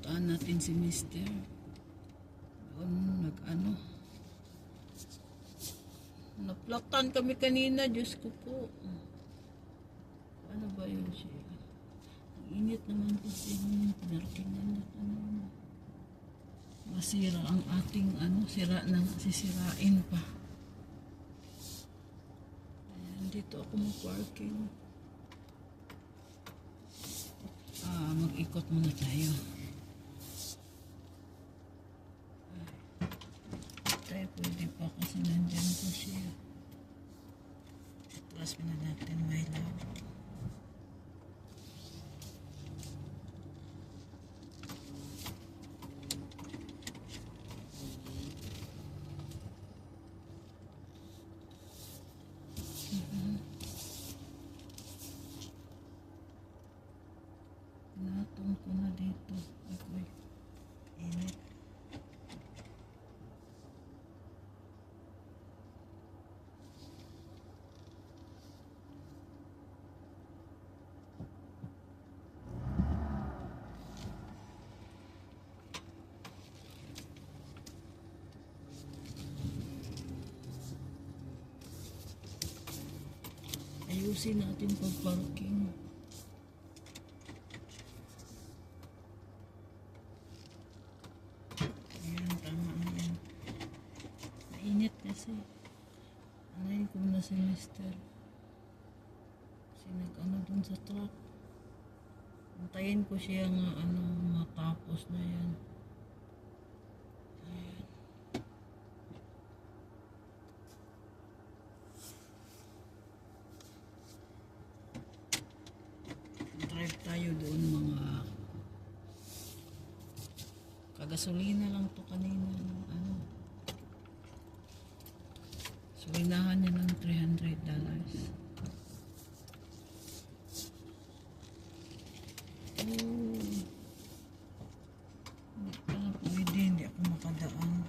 Puntaan natin si Mister. Doon nag-ano. Naplaktan kami kanina, Diyos ko po. Ano ba yun siya? Ang init naman kasi yung pinarkingan na ano. Masira ang ating ano, sira na, sisirain pa. Ayan, dito ako mag-parking. Mag-ikot muna tayo. Tayo pwede pa kasi nandyan po siya. Atras na natin, my love. Natong ko na dito. Ako'y init. Ayusin natin pag-parking. Mainit kasi. Anayin ko na si Mister. Kasi nag-ano dun sa truck. Antayin ko siya nga ano matapos na yan. Ayan. Drive tayo doon mga kagasolina lang to kanina ng ano. Sulinahan niya ng $300. Hindi pala pwede, hindi ako makadaan.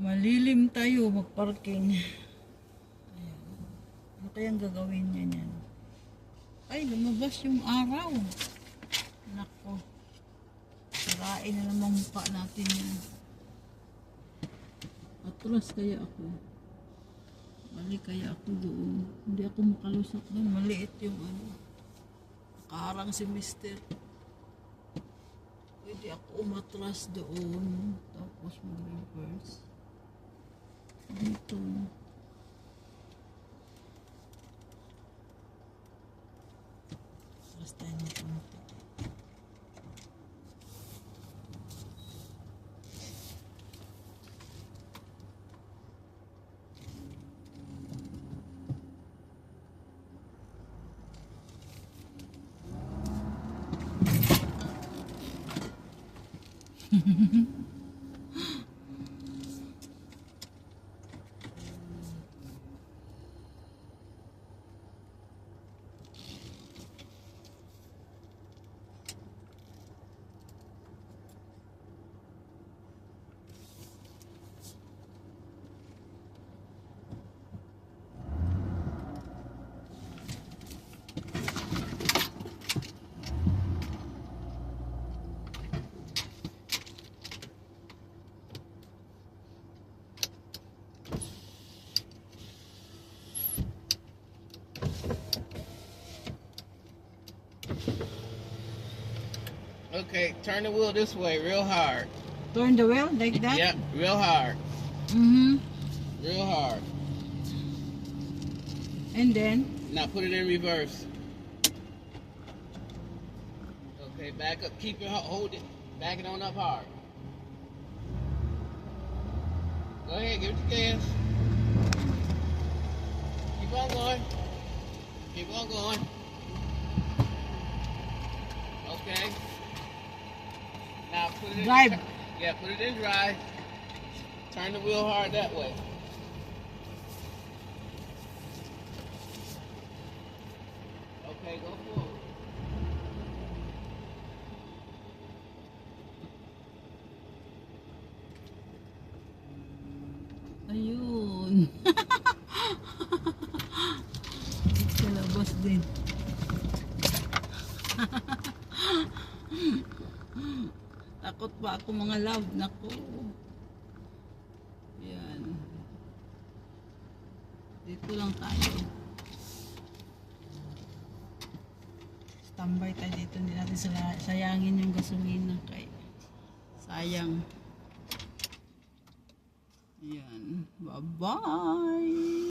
Malilim tayo magparking. Ayan. Ano kayang gagawin niya niyan? Ay, lumabas yung araw. Nako. Sirain na naman mukha natin yan. Atras kaya ako. Mali kaya ako doon. Hindi ako makalusot doon. Maliit yung ano. Nakaharang si Mister. Pwede ako umatras doon. Tapos mag-reverse. Dito. Atras tayo na konti. Okay, turn the wheel this way real hard. Turn the wheel like that? Yep, real hard. Real hard. And then? Now put it in reverse. Okay, back up. Keep it, hold it. Back it on up hard. Go ahead, give it the gas. Keep Keep on going. Keep on going. Okay. Now put it in Drive. Yeah, put it in drive. Turn the wheel hard that way. Okay, go forward. Ayun. Sa labas din. Takot pa ako mga love. Naku. Yan. Dito lang tayo. Standby tayo dito. Hindi natin sayangin yung gasolina. Kay sayang. Yan. Bye-bye.